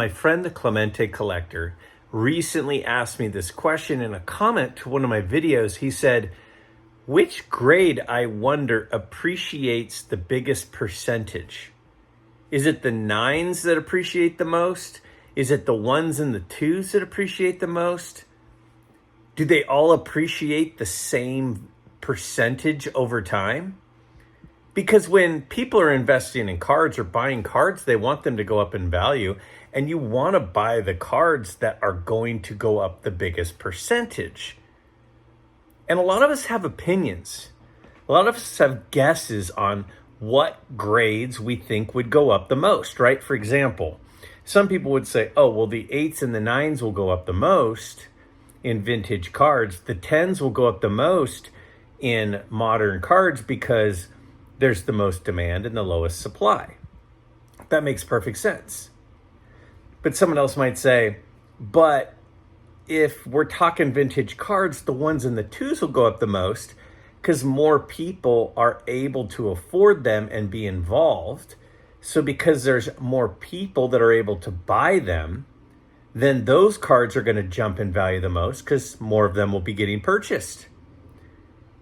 my friend the Clemente Collector recently asked me this question in a comment to one of my videos. He said, which grade, I wonder, appreciates the biggest percentage? Is it the 9s that appreciate the most? Is it the 1s and the 2s that appreciate the most? Do they all appreciate the same percentage over time? Because when people are investing in cards or buying cards, they want them to go up in value, and you want to buy the cards that are going to go up the biggest percentage. And a lot of us have opinions. A lot of us have guesses on what grades we think would go up the most, right? For example, some people would say, oh, well, the 8s and the 9s will go up the most in vintage cards. The 10s will go up the most in modern cards because there's the most demand and the lowest supply. That makes perfect sense. But someone else might say, but if we're talking vintage cards, the 1s and the 2s will go up the most because more people are able to afford them and be involved. So because there's more people that are able to buy them, then those cards are going to jump in value the most because more of them will be getting purchased.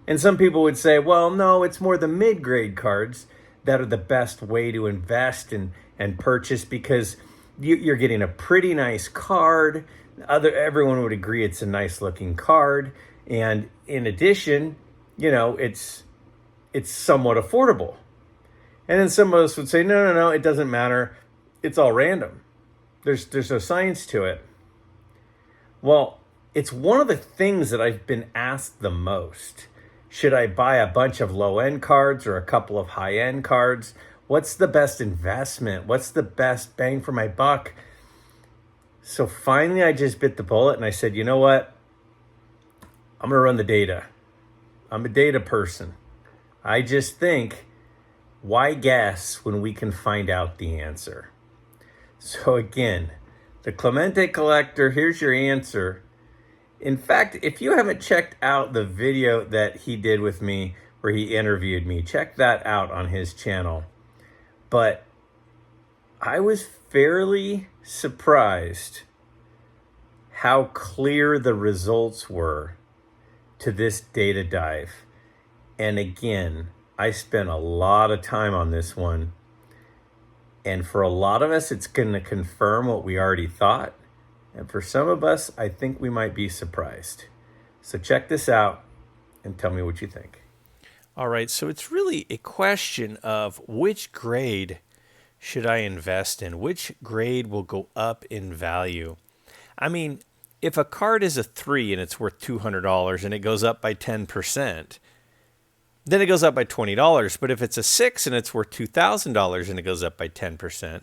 And some people would say, well, no, it's more the mid-grade cards that are the best way to invest and purchase because you're getting a pretty nice card. Everyone would agree it's a nice looking card. And in addition, it's somewhat affordable. And then some of us would say, no, it doesn't matter. It's all random. There's no science to it. Well, it's one of the things that I've been asked the most. Should I buy a bunch of low-end cards or a couple of high-end cards? What's the best investment? What's the best bang for my buck? So finally, I just bit the bullet and I said, you know what? I'm going to run the data. I'm a data person. I just think, why guess when we can find out the answer? So again, the Clemente Collector, here's your answer. In fact, if you haven't checked out the video that he did with me where he interviewed me, check that out on his channel. But I was fairly surprised how clear the results were to this data dive. And again, I spent a lot of time on this one. And for a lot of us, it's going to confirm what we already thought. And for some of us, I think we might be surprised. So check this out and tell me what you think. All right, so it's really a question of which grade should I invest in? Which grade will go up in value? I mean, if a card is a 3 and it's worth $200 and it goes up by 10%, then it goes up by $20. But if it's a 6 and it's worth $2,000 and it goes up by 10%,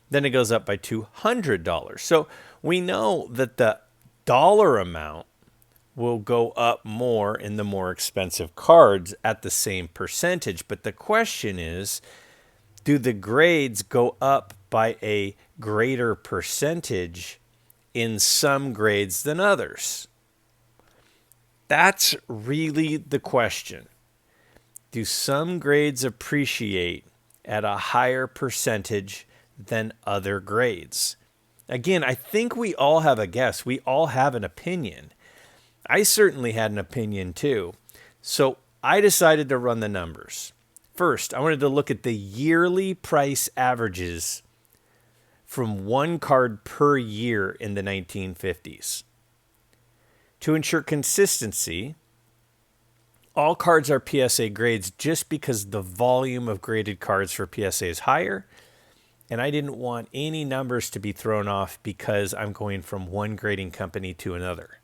then it goes up by $200. So we know that the dollar amount will go up more in the more expensive cards at the same percentage. But the question is, do the grades go up by a greater percentage in some grades than others? That's really the question. Do some grades appreciate at a higher percentage than other grades? Again, I think we all have a guess. We all have an opinion. I certainly had an opinion too. So I decided to run the numbers. First, I wanted to look at the yearly price averages from one card per year in the 1950s. To ensure consistency, all cards are PSA grades just because the volume of graded cards for PSA is higher. And I didn't want any numbers to be thrown off because I'm going from one grading company to another.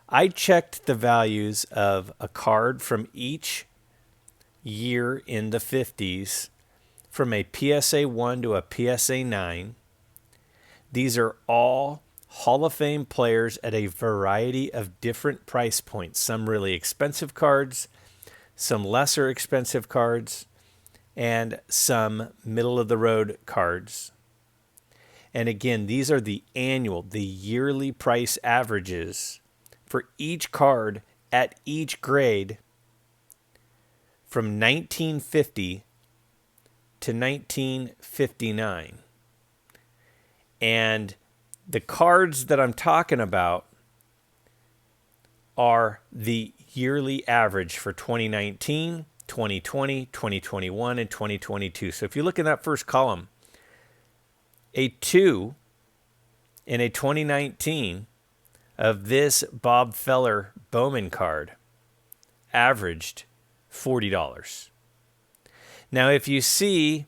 I checked the values of a card from each year in the 50s from a PSA 1 to a PSA 9. These are all Hall of Fame players at a variety of different price points. Some really expensive cards, some lesser expensive cards, and some middle-of-the-road cards. And again, these are the yearly price averages for each card at each grade from 1950 to 1959. And the cards that I'm talking about are the yearly average for 2019, 2020, 2021, and 2022. So if you look in that first column, a 2 in a 2019 of this Bob Feller Bowman card averaged $40. Now, if you see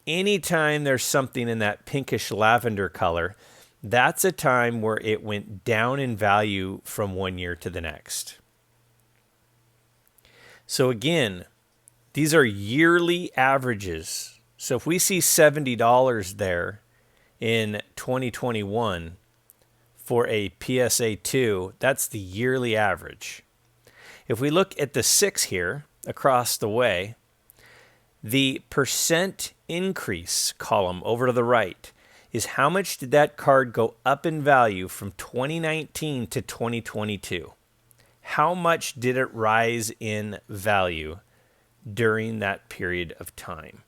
anytime there's something in that pinkish lavender color, that's a time where it went down in value from one year to the next. So again, these are yearly averages. So if we see $70 there in 2021 for a PSA 2, that's the yearly average. If we look at the 6 here across the way, the percent increase column over to the right is how much did that card go up in value from 2019 to 2022? How much did it rise in value during that period of time?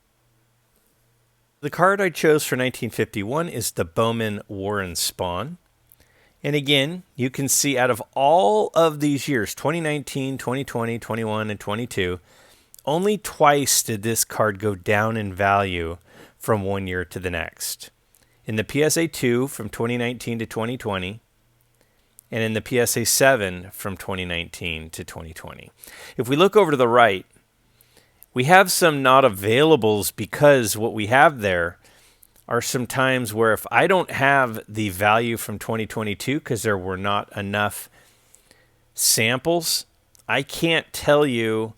The card I chose for 1951 is the Bowman Warren Spawn. And again, you can see out of all of these years, 2019, 2020, 21, and 22, only twice did this card go down in value from one year to the next. In the PSA 2 from 2019 to 2020, and in the PSA 7 from 2019 to 2020. If we look over to the right, we have some not availables because what we have there are some times where if I don't have the value from 2022 because there were not enough samples, I can't tell you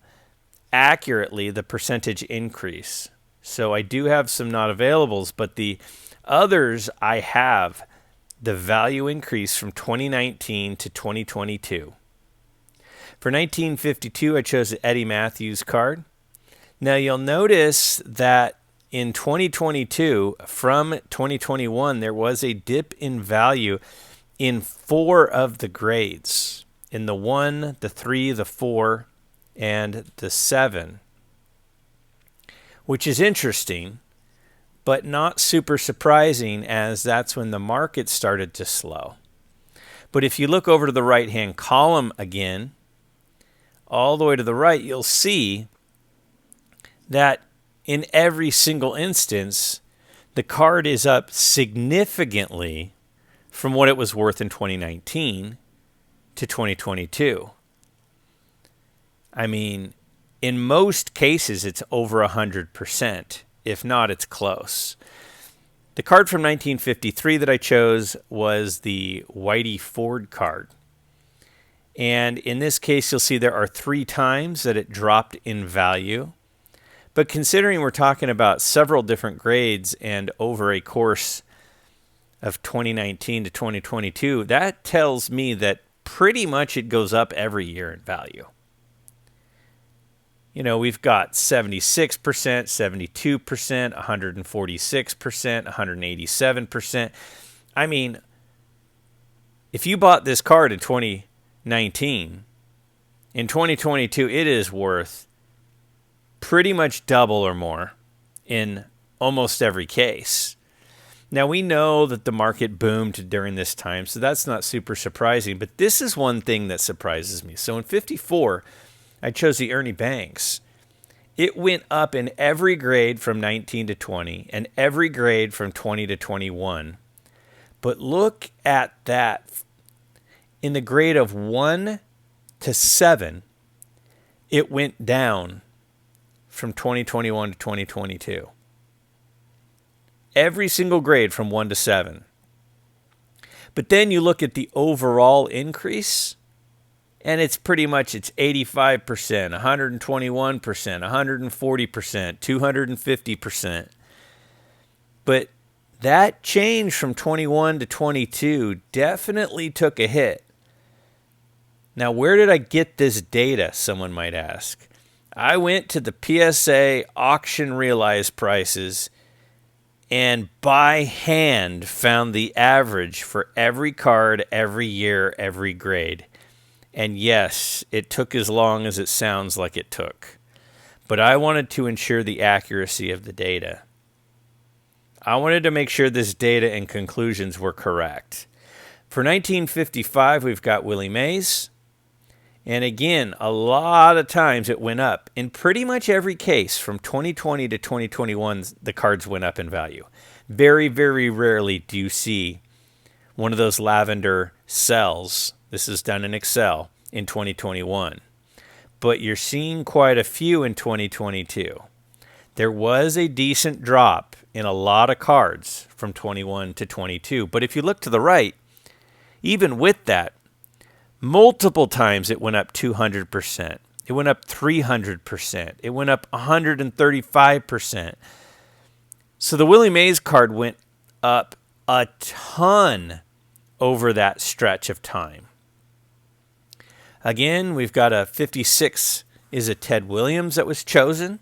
accurately the percentage increase. So I do have some not availables, but the others I have the value increase from 2019 to 2022. For 1952, I chose the Eddie Matthews card. Now you'll notice that in 2022, from 2021, there was a dip in value in 4 of the grades. In the 1, the 3, the 4, and the 7. Which is interesting, but not super surprising, as that's when the market started to slow. But if you look over to the right-hand column again, all the way to the right, you'll see that in every single instance, the card is up significantly from what it was worth in 2019 to 2022. I mean, in most cases, it's over 100%. If not, it's close. The card from 1953 that I chose was the Whitey Ford card. And in this case, you'll see there are 3 times that it dropped in value. But considering we're talking about several different grades and over a course of 2019 to 2022, that tells me that pretty much it goes up every year in value. You know, we've got 76%, 72%, 146%, 187%. I mean, if you bought this card in 2019, in 2022, it is worth pretty much double or more in almost every case. Now, we know that the market boomed during this time, so that's not super surprising, but this is one thing that surprises me. So in 54, I chose the Ernie Banks. It went up in every grade from 19 to 20 and every grade from 20 to 21. But look at that. In the grade of 1 to 7, it went down from 2021 to 2022. Every single grade from 1 to 7. But then you look at the overall increase, and it's pretty much, it's 85%, 121%, 140%, 250%. But that change from 21 to 22 definitely took a hit. Now, where did I get this data, someone might ask? I went to the PSA auction realized prices and by hand found the average for every card, every year, every grade. And yes, it took as long as it sounds like it took. But I wanted to ensure the accuracy of the data. I wanted to make sure this data and conclusions were correct. For 1955, we've got Willie Mays. And again, a lot of times it went up. In pretty much every case, from 2020 to 2021, the cards went up in value. Very, very rarely do you see one of those lavender cells. This is done in Excel in 2021. But you're seeing quite a few in 2022. There was a decent drop in a lot of cards from 21 to 22. But if you look to the right, even with that, multiple times it went up 200%. It went up 300%. It went up 135%. So the Willie Mays card went up a ton over that stretch of time. Again, we've got a 56 is a Ted Williams that was chosen.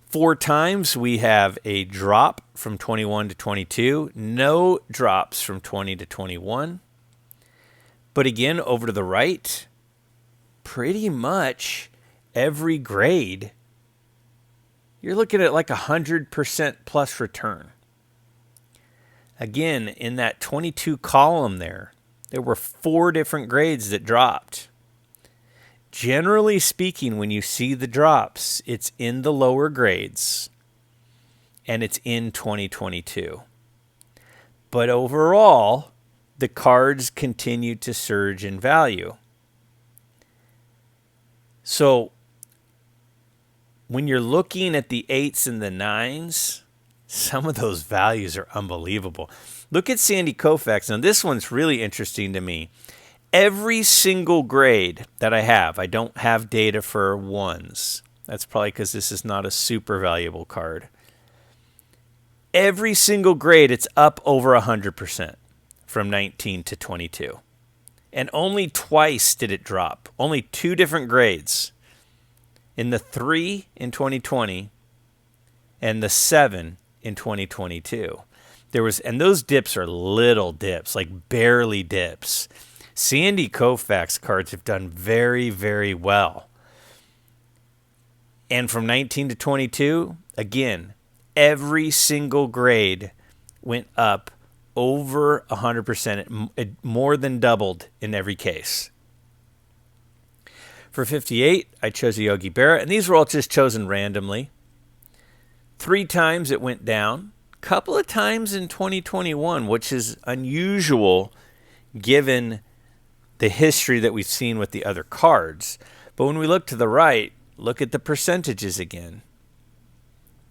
4 times we have a drop from 21 to 22. No drops from 20 to 21. But again, over to the right, pretty much every grade, you're looking at like 100% plus return. Again, in that 22 column there were 4 different grades that dropped. Generally speaking, when you see the drops, it's in the lower grades, and it's in 2022. But overall, the cards continue to surge in value. So when you're looking at the 8s and the 9s, some of those values are unbelievable. Look at Sandy Koufax. Now, this one's really interesting to me. Every single grade that I don't have data for 1s. That's probably because this is not a super valuable card. Every single grade, it's up over 100% from 19 to 22. And only twice did it drop. Only 2 different grades. In the 3 in 2020 and the 7 in 2022. And those dips are little dips, like barely dips. Sandy Koufax cards have done very, very well. And from 19 to 22, again, every single grade went up over 100%. It more than doubled in every case. For 58, I chose a Yogi Berra, and these were all just chosen randomly. 3 times it went down. Couple of times in 2021, which is unusual given the history that we've seen with the other cards. But when we look to the right, look at the percentages again.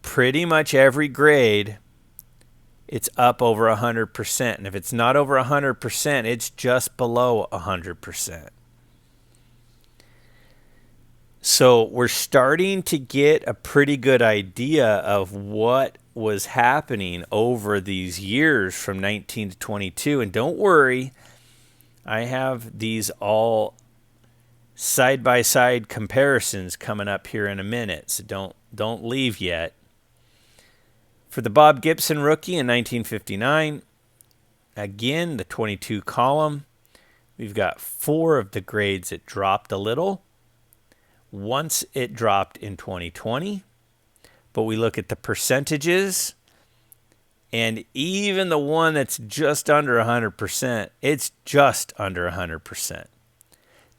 Pretty much every grade, it's up over 100%. And if it's not over 100%, it's just below 100%. So we're starting to get a pretty good idea of what was happening over these years from 19 to 22. And don't worry, I have these all side-by-side comparisons coming up here in a minute, so don't leave yet. For the Bob Gibson rookie in 1959, again, the 22 column, we've got 4 of the grades that dropped a little. Once it dropped in 2020, but we look at the percentages, and even the one that's just under 100%, it's just under 100%.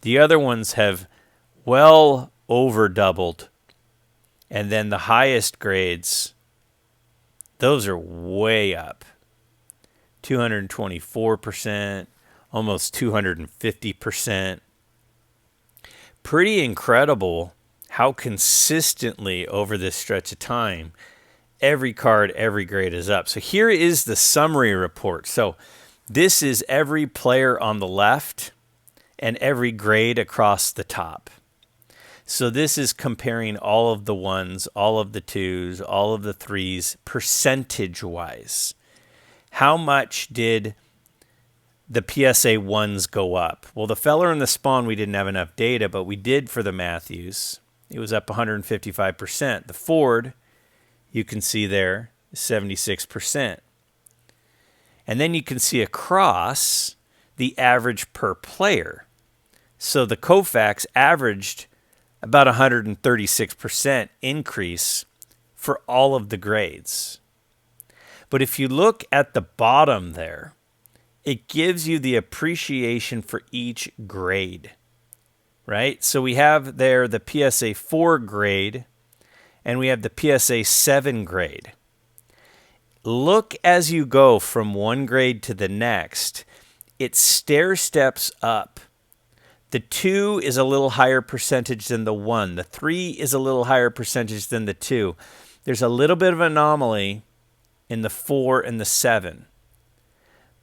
The other ones have well over doubled. And then the highest grades, those are way up. 224%, almost 250%. Pretty incredible how consistently over this stretch of time every card, every grade is up. So here is the summary report. So this is every player on the left and every grade across the top. So this is comparing all of the 1s, all of the 2s, all of the 3s, percentage-wise. How much did the PSA 1s go up? Well, the Feller and the Spawn, we didn't have enough data, but we did for the Matthews. It was up 155%. The Ford, you can see there, 76%. And then you can see across the average per player. So the Koufax averaged about 136% increase for all of the grades. But if you look at the bottom there, it gives you the appreciation for each grade, right? So we have there the PSA 4 grade, and we have the PSA 7 grade. Look as you go from one grade to the next, it stair steps up. The 2 is a little higher percentage than the 1. The 3 is a little higher percentage than the 2. There's a little bit of anomaly in the 4 and the 7.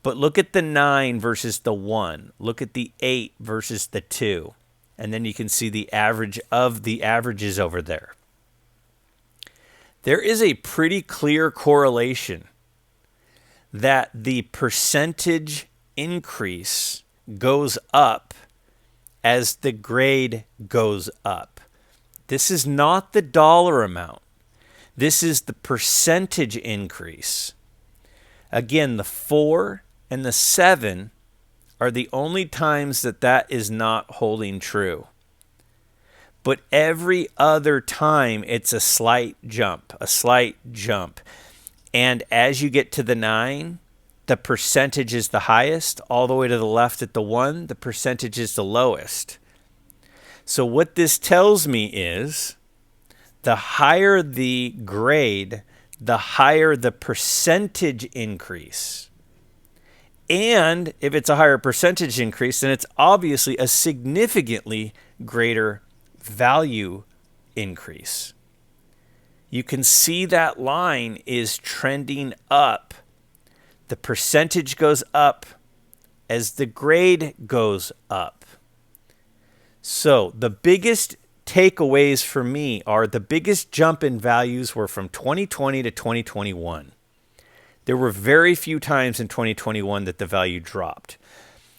But look at the 9 versus the 1. Look at the 8 versus the 2. And then you can see the average of the averages over there. There is a pretty clear correlation that the percentage increase goes up as the grade goes up. This is not the dollar amount. This is the percentage increase. Again, the 4 and the 7 are the only times that that is not holding true. But every other time, it's a slight jump, a slight jump. And as you get to the 9, the percentage is the highest. All the way to the left at the 1, the percentage is the lowest. So what this tells me is the higher the grade, the higher the percentage increase. And if it's a higher percentage increase, then it's obviously a significantly greater value increase. You can see that line is trending up. The percentage goes up as the grade goes up. So the biggest takeaways for me are the biggest jump in values were from 2020 to 2021. There were very few times in 2021 that the value dropped.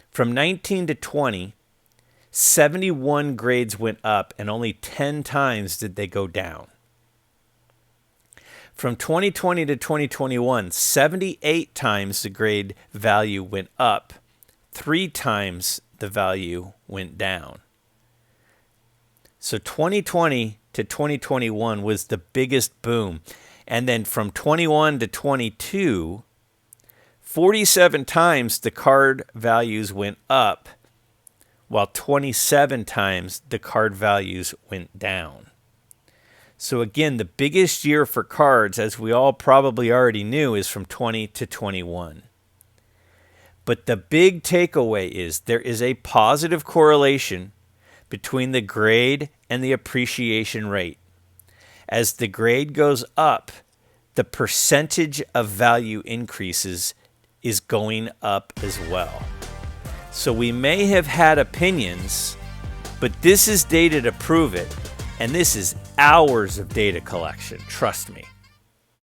From 19 to 20, 71 grades went up and only 10 times did they go down. From 2020 to 2021, 78 times the grade value went up, 3 times the value went down. So 2020 to 2021 was the biggest boom. And then from 21 to 22, 47 times the card values went up, while 27 times the card values went down. So again, the biggest year for cards, as we all probably already knew, is from 20 to 21. But the big takeaway is there is a positive correlation between the grade and the appreciation rate. As the grade goes up, the percentage of value increases is going up as well. So we may have had opinions, but this is data to prove it, and this is hours of data collection, trust me.